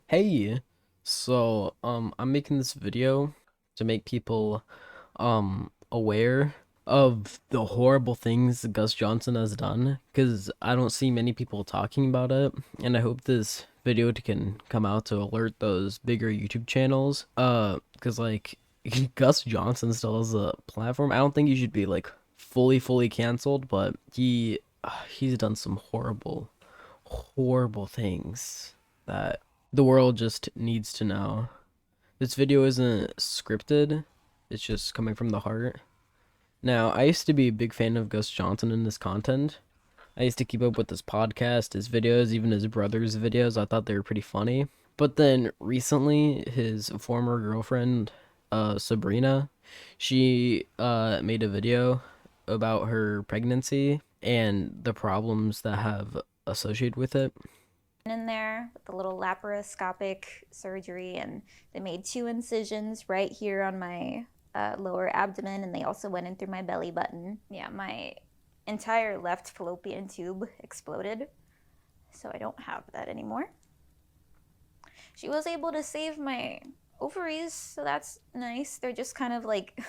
Hey, I'm making this video to make people, aware of the horrible things Gus Johnson has done, because I don't see many people talking about it, and I hope this video can come out to alert those bigger YouTube channels, because, like, Gus Johnson still has a platform. I don't think he should be, like, fully canceled, but he's done some horrible things that the world just needs to know. This video isn't scripted, it's just coming from the heart. Now, I used to be a big fan of Gus Johnson and his content. I used to keep up with his podcast, his videos, even his brother's videos. I thought they were pretty funny. But then recently, his former girlfriend, Sabrina, she made a video about her pregnancy and the problems that have associated with it. In there with a little laparoscopic surgery, and they made 2 incisions right here on my lower abdomen, and they also went in through my belly button. Yeah, my entire left fallopian tube exploded, so I don't have that anymore. She was able to save my ovaries, so that's nice. They're just kind of like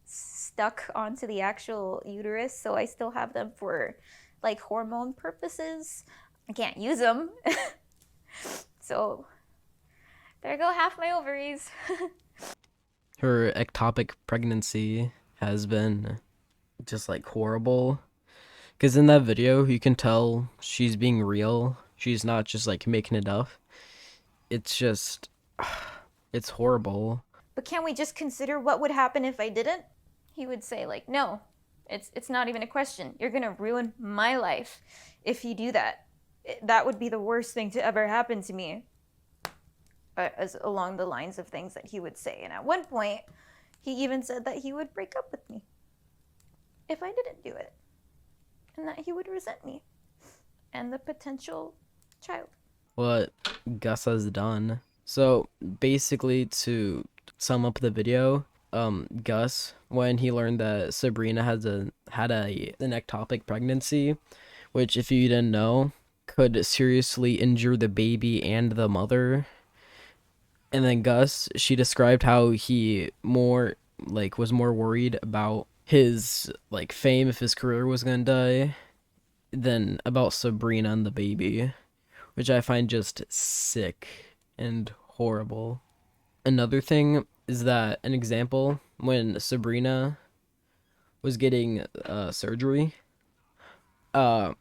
stuck onto the actual uterus, so I still have them for like hormone purposes. I can't use them. So there go half my ovaries. Her ectopic pregnancy has been just like horrible. Because in that video, you can tell she's being real. She's not just like making it up. It's just, it's horrible. But can't we just consider what would happen if I didn't? He would say, like, no, it's not even a question. You're gonna ruin my life if you do that. That would be the worst thing to ever happen to me. As along the lines of things that he would say. And at one point, he even said that he would break up with me if I didn't do it. And that he would resent me and the potential child. What Gus has done. So basically, to sum up the video, Gus, when he learned that Sabrina had an ectopic pregnancy, which, if you didn't know, could seriously injure the baby and the mother. And then Gus, she described how he was more worried about his like fame, if his career was gonna die, than about Sabrina and the baby, which I find just sick and horrible. Another thing is that, an example, when Sabrina was getting surgery, uh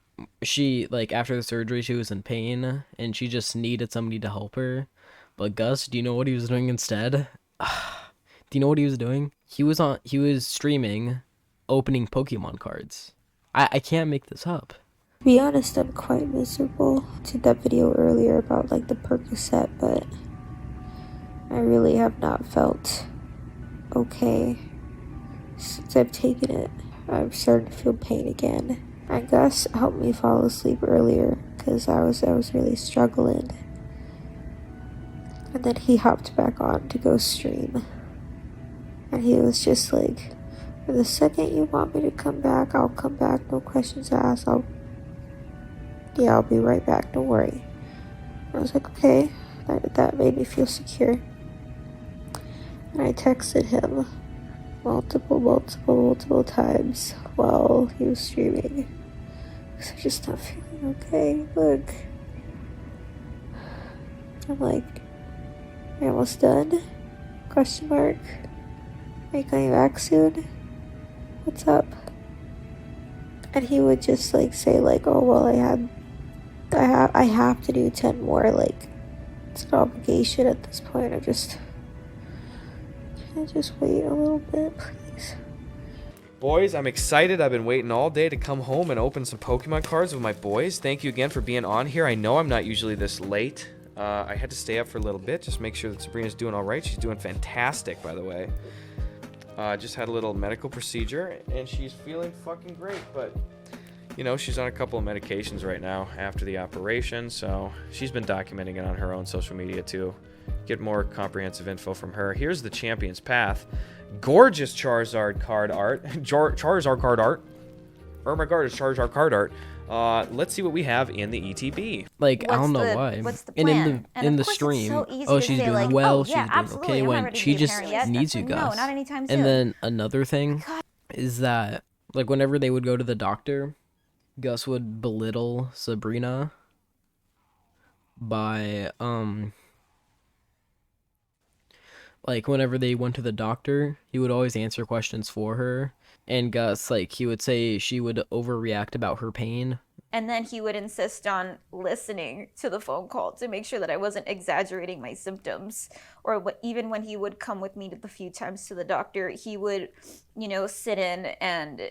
she, like, after the surgery, she was in pain and she just needed somebody to help her. But Gus, do you know what he was doing instead? Do you know what he was doing? He was streaming opening Pokemon cards. I can't make this up. To be honest, I'm quite miserable. I did that video earlier about like the Percocet, but I really have not felt okay since I've taken it. I'm starting to feel pain again. And Gus helped me fall asleep earlier because I was really struggling. And then he hopped back on to go stream. And he was just like, for the second you want me to come back, I'll come back, no questions asked. I'll be right back, don't worry. I was like, okay, that made me feel secure. And I texted him multiple times while he was streaming. Because I'm just not feeling okay. Look. I'm like, are you almost done? Question mark. Are you coming back soon? What's up? And he would just like say like, oh well, I have to do 10 more, like it's an obligation at this point. Can I just wait a little bit, please? Boys, I'm excited. I've been waiting all day to come home and open some Pokemon cards with my boys. Thank you again for being on here. I know I'm not usually this late. I had to stay up for a little bit, just make sure that Sabrina's doing all right. She's doing fantastic, by the way. Just had a little medical procedure, and she's feeling fucking great, but you know, she's on a couple of medications right now after the operation, so she's been documenting it on her own social media too. Get more comprehensive info from her. Here's the Champion's Path. Gorgeous Charizard card art. Charizard card art. Oh my god, it's Charizard card art. Let's see what we have in the ETB. Like, I What's don't know the- why. what's the And plan? And in of the course it's stream, so easy oh, to she's say, doing like, well, oh, she's yeah, doing absolutely, okay, I'm not when ready to she be a just parent yet. needs you, No, Gus. not anytime soon. And then another thing is that, like, whenever they would go to the doctor, Gus would belittle Sabrina by, like, whenever they went to the doctor, he would always answer questions for her. And Gus, like, he would say she would overreact about her pain. And then he would insist on listening to the phone call to make sure that I wasn't exaggerating my symptoms. Or even when he would come with me the few times to the doctor, he would, sit in and,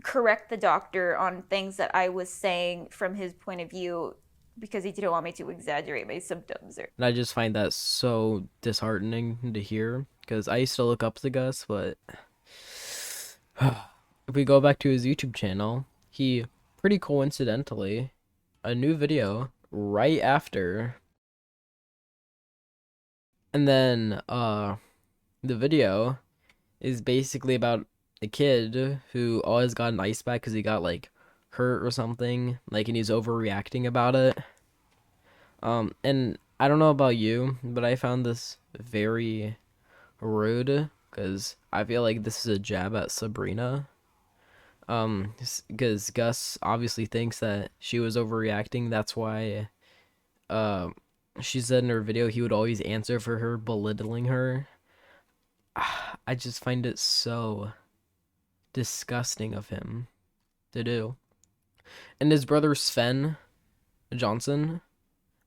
correct the doctor on things that I was saying from his point of view because he didn't want me to exaggerate my symptoms. And I just find that so disheartening to hear, because I used to look up to Gus, but if we go back to his YouTube channel, he pretty coincidentally a new video right after, and then the video is basically about a kid who always got an ice pack because he got like hurt or something, like, and he's overreacting about it. And I don't know about you, but I found this very rude because I feel like this is a jab at Sabrina. Because Gus obviously thinks that she was overreacting. That's why, she said in her video he would always answer for her, belittling her. I just find it so disgusting of him to do. And his brother Sven Johnson,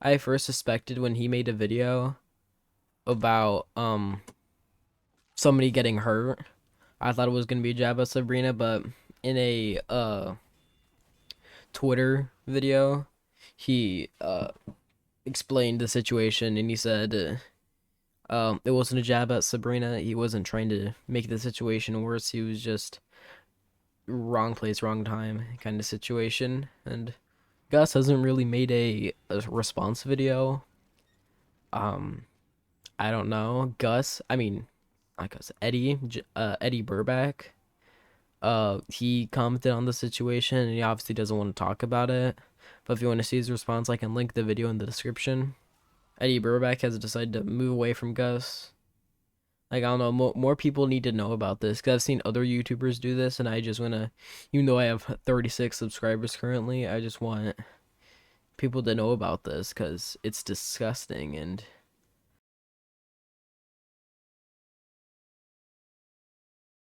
I first suspected when he made a video about somebody getting hurt. I thought it was gonna be a jab at Sabrina, but in a Twitter video, he explained the situation, and he said it wasn't a jab at Sabrina. He wasn't trying to make the situation worse. He was just wrong place, wrong time kind of situation. And Gus hasn't really made a response video. I don't know. Not Gus, Eddie Burback. He commented on the situation, and he obviously doesn't want to talk about it. But if you want to see his response, I can link the video in the description. Eddie Burback has decided to move away from Gus. Like, I don't know, more people need to know about this, because I've seen other YouTubers do this, and I just want to, even though I have 36 subscribers currently, I just want people to know about this, because it's disgusting, and